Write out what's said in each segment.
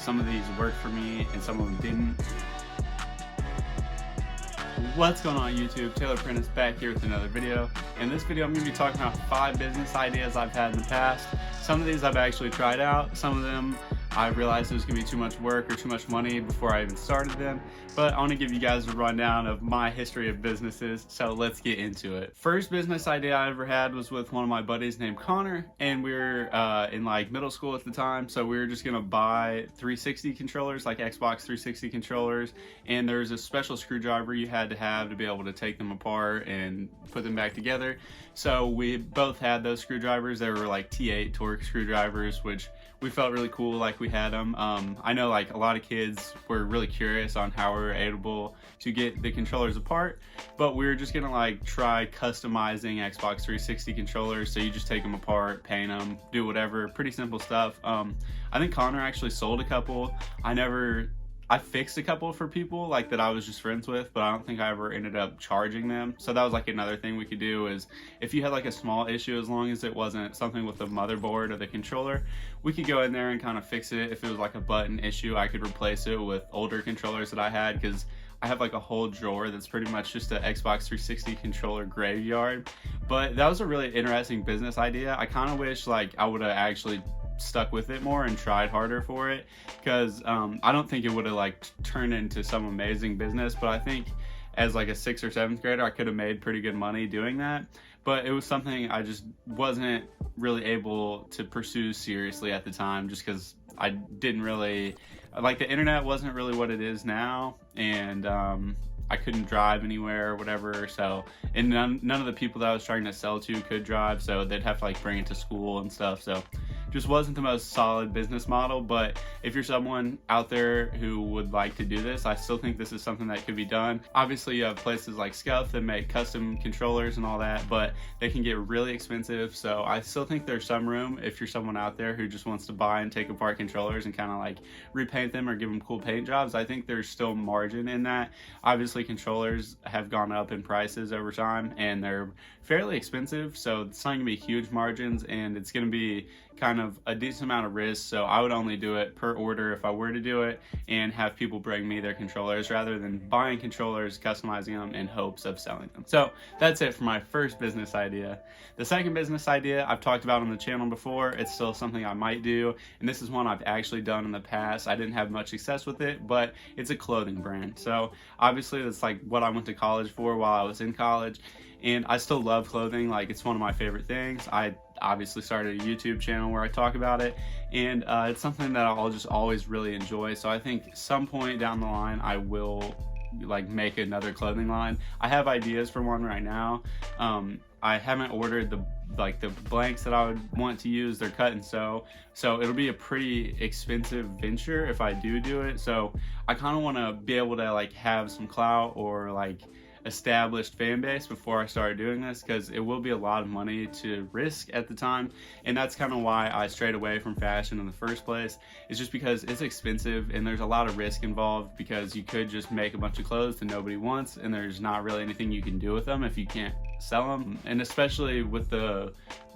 some of these worked for me and some of them didn't. What's going on YouTube? Taylor Prentice back here with another video. In this video I'm going to be talking about 5 business ideas I've had in the past. Some of these I've actually tried out, some of them I realized it was going to be too much work or too much money before I even started them, but I want to give you guys a rundown of my history of businesses, so let's get into it. First business idea I ever had was with one of my buddies named Connor, and we were in like middle school at the time, so we were just going to buy 360 controllers, like Xbox 360 controllers, and there's a special screwdriver you had to be able to take them apart and put them back together. So we both had those screwdrivers. They were like T8 Torx screwdrivers, which we felt really cool like we had them. I know like a lot of kids were really curious on how we were able to get the controllers apart, but we were just gonna like try customizing Xbox 360 controllers. So you just take them apart, paint them, do whatever, pretty simple stuff. I think Connor actually sold a couple. I fixed a couple for people like that I was just friends with, but I don't think I ever ended up charging them. So that was like another thing we could do, is if you had like a small issue, as long as it wasn't something with the motherboard or the controller, we could go in there and kind of fix it. If it was like a button issue, I could replace it with older controllers that I had, because I have like a whole drawer that's pretty much just an Xbox 360 controller graveyard. But that was a really interesting business idea. I kind of wish like I would have actually stuck with it more and tried harder for it, because I don't think it would have like turned into some amazing business, but I think as like a 6th or 7th grader I could have made pretty good money doing that. But it was something I just wasn't really able to pursue seriously at the time, just because I didn't really like, the internet wasn't really what it is now, and I couldn't drive anywhere or whatever, so, and none of the people that I was trying to sell to could drive, so they'd have to like bring it to school and stuff, so just wasn't the most solid business model. But if you're someone out there who would like to do this, I still think this is something that could be done. Obviously you have places like Scuff that make custom controllers and all that, but they can get really expensive, so I still think there's some room if you're someone out there who just wants to buy and take apart controllers and kind of like repaint them or give them cool paint jobs. I think there's still margin in that. Obviously controllers have gone up in prices over time and they're fairly expensive, so it's not gonna be huge margins, and it's gonna be kind of a decent amount of risk. So I would only do it per order if I were to do it, and have people bring me their controllers rather than buying controllers, customizing them in hopes of selling them. So that's it for my first business idea. The second business idea I've talked about on the channel before. It's still something I might do, and this is one I've actually done in the past. I didn't have much success with it, but it's a clothing brand. So obviously that's like what I went to college for while I was in college, and I still love clothing. Like, it's one of my favorite things. I obviously started a YouTube channel where I talk about it, and it's something that I'll just always really enjoy. So I think some point down the line I will like make another clothing line. I have ideas for one right now. I haven't ordered the blanks that I would want to use. They're cut and sew, so it'll be a pretty expensive venture if I do it. So I kind of want to be able to like have some clout or like established fan base before I started doing this, because it will be a lot of money to risk at the time, and that's kind of why I strayed away from fashion in the first place. It's just because it's expensive and there's a lot of risk involved, because you could just make a bunch of clothes that nobody wants, and there's not really anything you can do with them if you can't sell them. And especially with the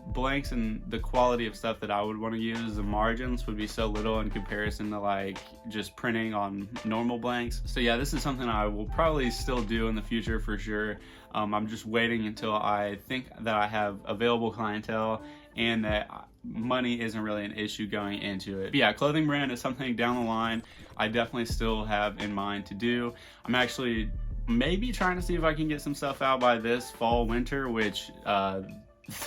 blanks and the quality of stuff that I would want to use, the margins would be so little in comparison to like just printing on normal blanks. So yeah, this is something I will probably still do in the future for sure. I'm just waiting until I think that I have available clientele and that money isn't really an issue going into it. But yeah, clothing brand is something down the line I definitely still have in mind to do. I'm actually maybe trying to see if I can get some stuff out by this fall winter, which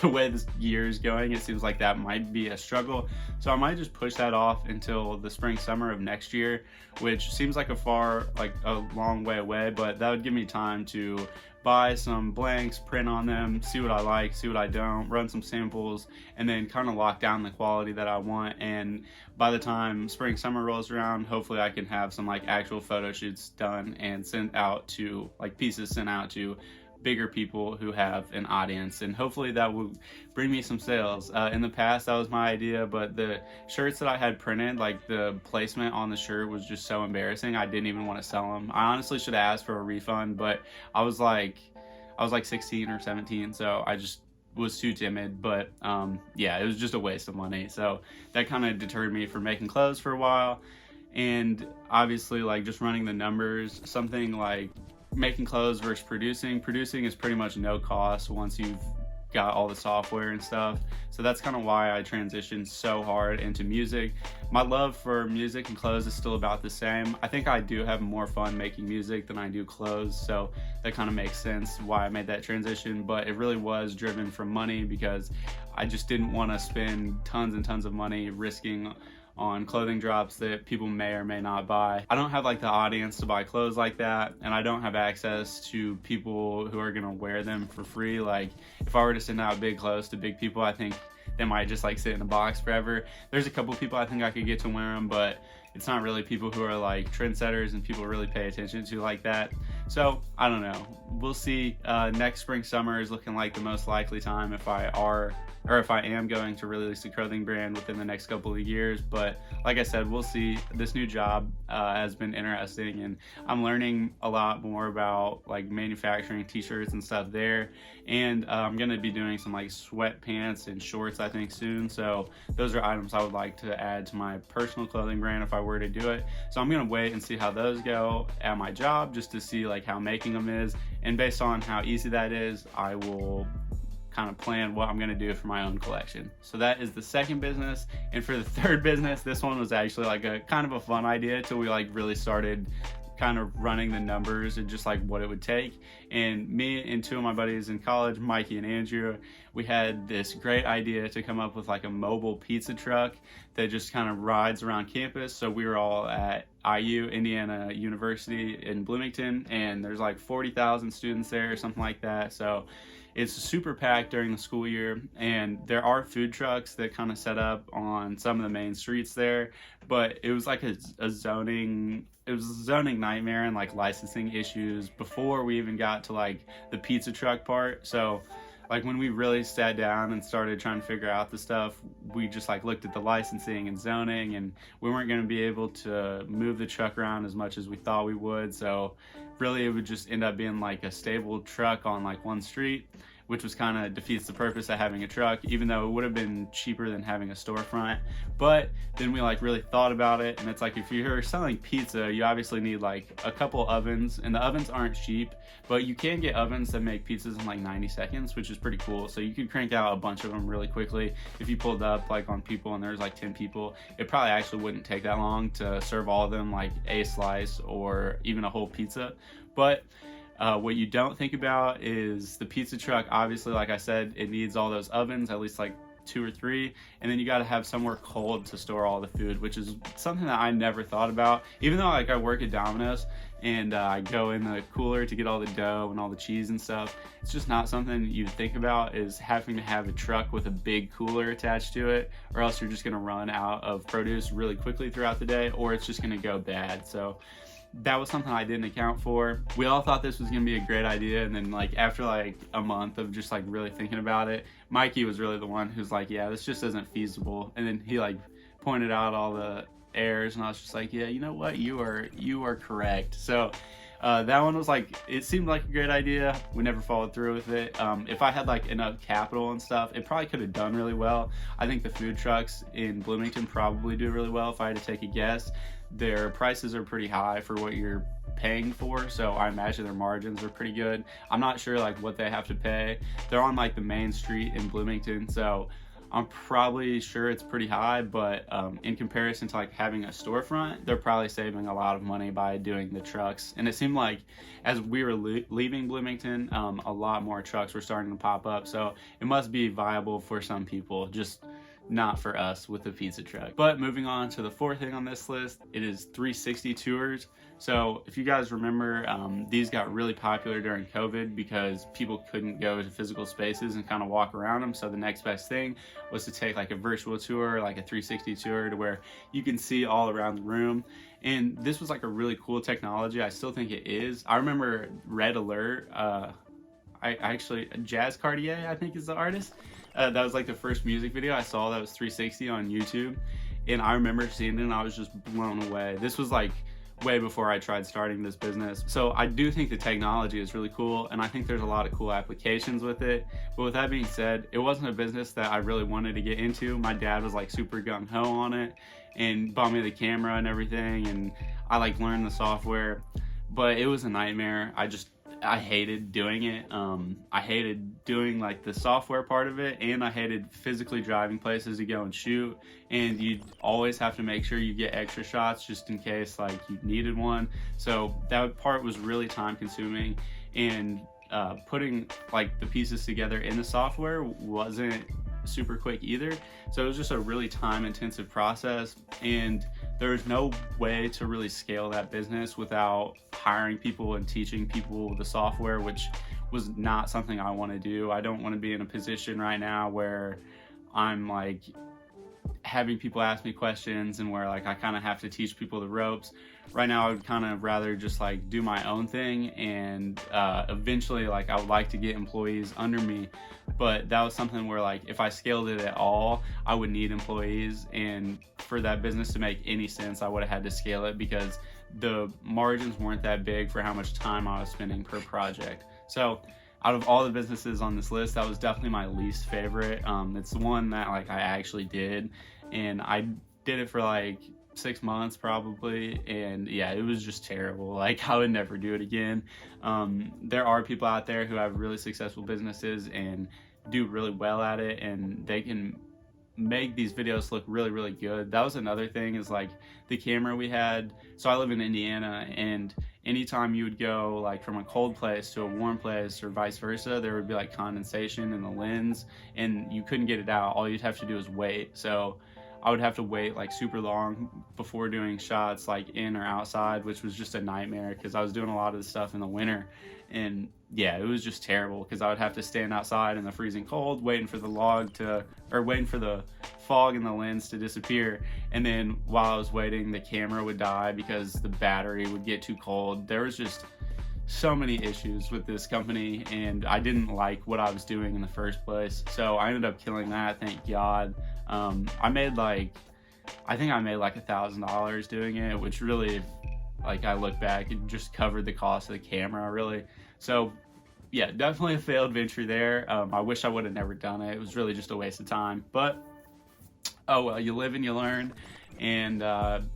the way this year is going, it seems like that might be a struggle. So I might just push that off until the spring summer of next year, which seems like a long way away, but that would give me time to buy some blanks, print on them, see what I like, see what I don't, run some samples, and then kind of lock down the quality that I want. And by the time spring summer rolls around, hopefully I can have some like actual photo shoots done and sent out to like pieces sent out to bigger people who have an audience, and hopefully that will bring me some sales. In the past that was my idea, but the shirts that I had printed, like the placement on the shirt was just so embarrassing, I didn't even want to sell them. I honestly should have asked for a refund, but I was like 16 or 17, so I just was too timid. But yeah, it was just a waste of money, so that kind of deterred me from making clothes for a while. And obviously, like, just running the numbers, something like making clothes versus producing is pretty much no cost once you've got all the software and stuff. So that's kind of why I transitioned so hard into music. My love for music and clothes is still about the same. I think I do have more fun making music than I do clothes, so that kind of makes sense why I made that transition. But it really was driven from money, because I just didn't want to spend tons and tons of money risking on clothing drops that people may or may not buy. I don't have like the audience to buy clothes like that, and I don't have access to people who are gonna wear them for free. Like, if I were to send out big clothes to big people, I think they might just like sit in a box forever. There's a couple people I think I could get to wear them, but it's not really people who are like trendsetters and people really pay attention to like that. So I don't know, we'll see. Next spring, summer is looking like the most likely time if I am going to release a clothing brand within the next couple of years. But like I said, we'll see. This new job has been interesting, and I'm learning a lot more about like manufacturing t-shirts and stuff there. And I'm gonna be doing some like sweatpants and shorts, I think, soon. So those are items I would like to add to my personal clothing brand if I were to do it. So I'm gonna wait and see how those go at my job, just to see like how making them is. And based on how easy that is, I will kind of plan what I'm going to do for my own collection. So that is the second business. And for the third business, this one was actually like a kind of a fun idea till we like really started kind of running the numbers and just like what it would take. And me and two of my buddies in college, Mikey and Andrew, we had this great idea to come up with like a mobile pizza truck that just kind of rides around campus. So we were all at IU, Indiana University in Bloomington, and there's like 40,000 students there or something like that. So it's super packed during the school year, and there are food trucks that kind of set up on some of the main streets there, but it was like a zoning nightmare and like licensing issues before we even got to like the pizza truck part. So like when we really sat down and started trying to figure out the stuff, we just like looked at the licensing and zoning, and we weren't going to be able to move the truck around as much as we thought we would. So really it would just end up being like a stable truck on like one street, which was kind of defeats the purpose of having a truck, even though it would have been cheaper than having a storefront. But then we like really thought about it, and it's like if you're selling pizza, you obviously need like a couple ovens, and the ovens aren't cheap, but you can get ovens that make pizzas in like 90 seconds, which is pretty cool. So you could crank out a bunch of them really quickly. If you pulled up like on people and there's like 10 people, it probably actually wouldn't take that long to serve all of them like a slice or even a whole pizza. But what you don't think about is the pizza truck. Obviously, like I said, it needs all those ovens, at least like 2 or 3, and then you got to have somewhere cold to store all the food, which is something that I never thought about. Even though like I work at Domino's and I go in the cooler to get all the dough and all the cheese and stuff, it's just not something you think about, is having to have a truck with a big cooler attached to it, or else you're just going to run out of produce really quickly throughout the day, or it's just going to go bad. So that was something I didn't account for. We all thought this was gonna be a great idea, and then like after like a month of just like really thinking about it, Mikey was really the one who's like, yeah, this just isn't feasible. And then he like pointed out all the errors, and I was just like, yeah, you know what, you are correct. So that one was like, it seemed like a great idea. We never followed through with it. If I had like enough capital and stuff, it probably could have done really well. I think the food trucks in Bloomington probably do really well if I had to take a guess. Their prices are pretty high for what you're paying for, so I imagine their margins are pretty good. I'm not sure like what they have to pay. They're on like the main street in Bloomington, so I'm probably sure it's pretty high, but in comparison to like having a storefront, they're probably saving a lot of money by doing the trucks. And it seemed like as we were leaving Bloomington, a lot more trucks were starting to pop up, so it must be viable for some people, just not for us with the pizza truck. But moving on to the fourth thing on this list, it is 360 tours. So if you guys remember, these got really popular during COVID because people couldn't go to physical spaces and kind of walk around them. So the next best thing was to take like a virtual tour, like a 360 tour, to where you can see all around the room. And this was like a really cool technology. I still think it is. I remember Red Alert, Jazz Cartier, I think is the artist. That was like the first music video I saw that was 360 on YouTube, and I remember seeing it and I was just blown away. This was like way before I tried starting this business. So I do think the technology is really cool, and I think there's a lot of cool applications with it. But with that being said, it wasn't a business that I really wanted to get into. My dad was like super gung-ho on it, and bought me the camera and everything, and I like learned the software, but it was a nightmare. I hated doing it. I hated doing like the software part of it, and I hated physically driving places to go and shoot, and you'd always have to make sure you get extra shots just in case like you needed one. So that part was really time consuming, and putting like the pieces together in the software wasn't super quick either. So it was just a really time intensive process, and there was no way to really scale that business without hiring people and teaching people the software, which was not something I want to do. I don't want to be in a position right now where I'm like having people ask me questions and where like I kind of have to teach people the ropes. Right now I would kind of rather just like do my own thing, and eventually like I would like to get employees under me, but that was something where like if I scaled it at all I would need employees, and for that business to make any sense I would have had to scale it because the margins weren't that big for how much time I was spending per project. So out of all the businesses on this list, that was definitely my least favorite. It's the one that like I actually did, and I did it for like 6 months probably, and yeah, it was just terrible. Like I would never do it again. There are people out there who have really successful businesses and do really well at it, and they can make these videos look really, really good. That was another thing, is like the camera we had. So I live in Indiana, and anytime you would go like from a cold place to a warm place or vice versa, there would be like condensation in the lens, and you couldn't get it out. All you'd have to do is wait. So I would have to wait like super long before doing shots like in or outside, which was just a nightmare because I was doing a lot of the stuff in the winter. And yeah, it was just terrible because I would have to stand outside in the freezing cold waiting for the waiting for the fog in the lens to disappear. And then while I was waiting, the camera would die because the battery would get too cold. There was just so many issues with this company, and I didn't like what I was doing in the first place. So I ended up killing that, thank God. I think I made like $1,000 doing it, which really, like I look back, it just covered the cost of the camera really. So yeah, definitely a failed venture there. I wish I would have never done it. It was really just a waste of time, but oh well, you live and you learn. And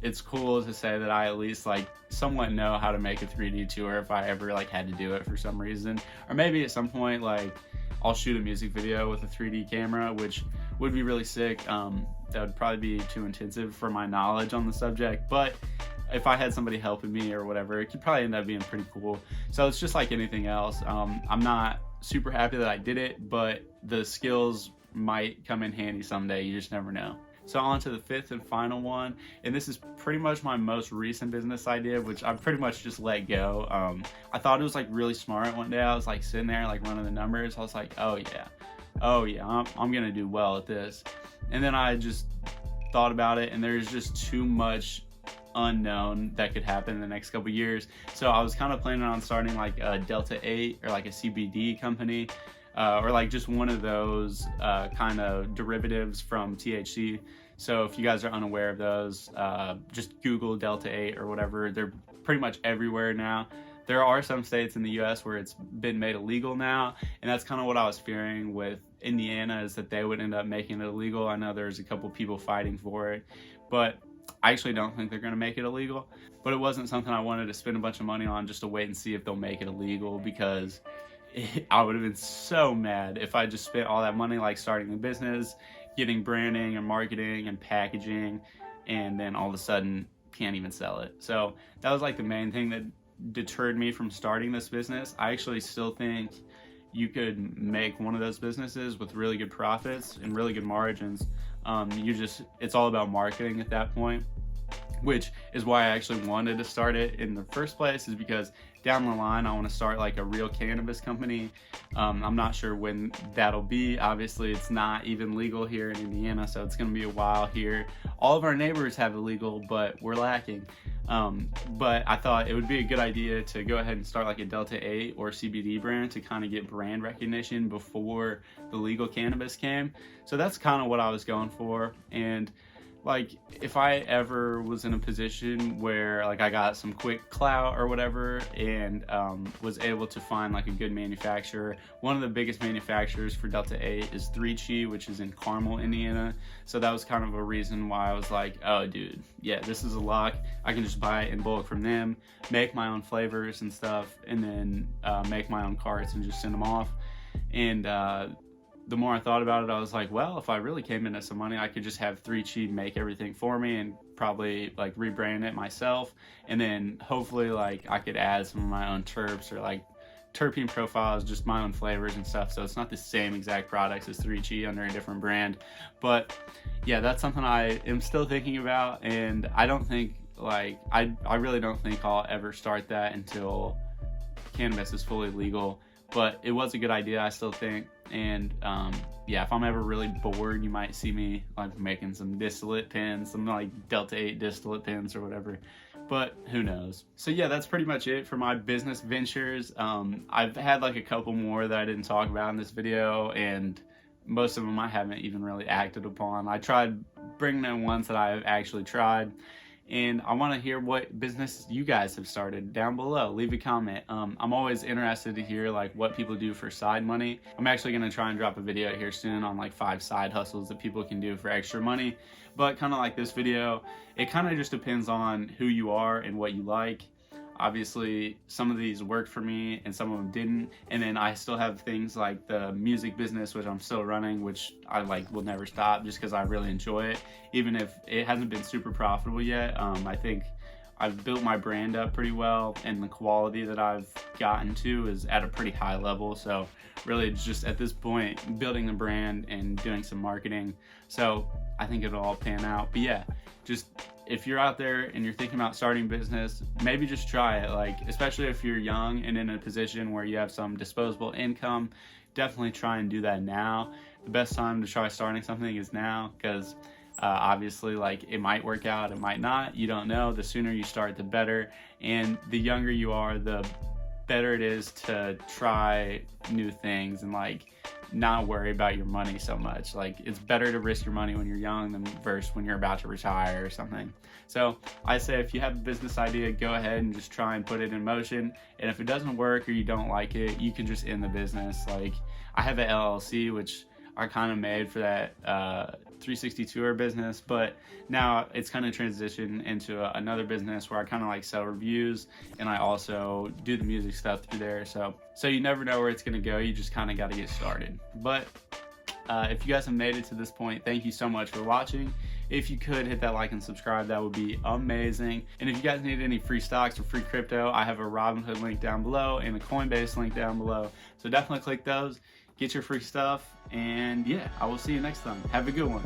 it's cool to say that I at least like somewhat know how to make a 3D tour if I ever like had to do it for some reason. Or maybe at some point like I'll shoot a music video with a 3D camera, which would be really sick. That would probably be too intensive for my knowledge on the subject, but if I had somebody helping me or whatever, it could probably end up being pretty cool. So it's just like anything else. I'm not super happy that I did it, but the skills might come in handy someday. You just never know. So on to the fifth and final one, and this is pretty much my most recent business idea, which I pretty much just let go. I thought it was like really smart one day. I was like sitting there like running the numbers. I was like, oh yeah, I'm gonna do well at this. And then I just thought about it, and there's just too much unknown that could happen in the next couple years. So I was kind of planning on starting like a Delta 8 or like a CBD company. Or like just one of those kind of derivatives from THC. So if you guys are unaware of those, just Google Delta 8 or whatever. They're pretty much everywhere now. There are some states in the US where it's been made illegal now, and that's kind of what I was fearing with Indiana, is that they would end up making it illegal. I know there's a couple people fighting for it, but I actually don't think they're going to make it illegal. But it wasn't something I wanted to spend a bunch of money on just to wait and see if they'll make it illegal, because I would have been so mad if I just spent all that money like starting the business, getting branding and marketing and packaging, and then all of a sudden can't even sell it. So that was like the main thing that deterred me from starting this business. I actually still think you could make one of those businesses with really good profits and really good margins. It's all about marketing at that point, which is why I actually wanted to start it in the first place, is because down the line I want to start like a real cannabis company. I'm not sure when that'll be. Obviously it's not even legal here in Indiana, so it's going to be a while here. All of our neighbors have it legal, but we're lacking. But I thought it would be a good idea to go ahead and start like a Delta 8 or CBD brand to kind of get brand recognition before the legal cannabis came. So that's kind of what I was going for. And like if I ever was in a position where like I got some quick clout or whatever and was able to find like a good manufacturer. One of the biggest manufacturers for Delta 8 is 3 Chi, which is in Carmel, Indiana. So that was kind of a reason why I was like, oh dude, yeah, this is a lock. I can just buy it in bulk from them, make my own flavors and stuff, and then make my own carts and just send them off. And the more I thought about it, I was like, well, if I really came into some money, I could just have 3 Chi make everything for me and probably like rebrand it myself. And then hopefully like I could add some of my own terps or like terpene profiles, just my own flavors and stuff. So it's not the same exact products as 3 Chi under a different brand. But yeah, that's something I am still thinking about. And I don't think like, I really don't think I'll ever start that until cannabis is fully legal. But it was a good idea, I still think. And yeah, if I'm ever really bored, you might see me like making some distillate pens, some like Delta 8 distillate pens or whatever, but who knows. So yeah, that's pretty much it for my business ventures. I've had like a couple more that I didn't talk about in this video, and most of them I haven't even really acted upon. I tried bringing in ones that I've actually tried. And I want to hear what business you guys have started down below. Leave a comment. I'm always interested to hear like what people do for side money. I'm actually going to try and drop a video here soon on like 5 side hustles that people can do for extra money. But kind of like this video, it kind of just depends on who you are and what you like. Obviously, some of these worked for me and some of them didn't. And then I still have things like the music business, which I'm still running, which I like will never stop just because I really enjoy it. Even if it hasn't been super profitable yet, I think I've built my brand up pretty well, and the quality that I've gotten to is at a pretty high level. So really it's just at this point building the brand and doing some marketing. So I think it'll all pan out. But yeah, just if you're out there and you're thinking about starting business, maybe just try it. Like, especially if you're young and in a position where you have some disposable income, definitely try and do that now. The best time to try starting something is now, because obviously like it might work out, it might not, you don't know. The sooner you start, the better. And the younger you are, the better it is to try new things and like not worry about your money so much. Like, it's better to risk your money when you're young than versus when you're about to retire or something. So I say if you have a business idea, go ahead and just try and put it in motion. And if it doesn't work or you don't like it, you can just end the business. Like, I have an LLC, which I kind of made for that 360 tour business, but now it's kind of transitioned into another business where I kind of like sell reviews, and I also do the music stuff through there. So you never know where it's going to go. You just kind of got to get started. But if you guys have made it to this point, thank you so much for watching. If you could hit that like and subscribe, that would be amazing. And if you guys need any free stocks or free crypto, I have a Robinhood link down below and a Coinbase link down below. So definitely click those, get your free stuff, and yeah, I will see you next time. Have a good one.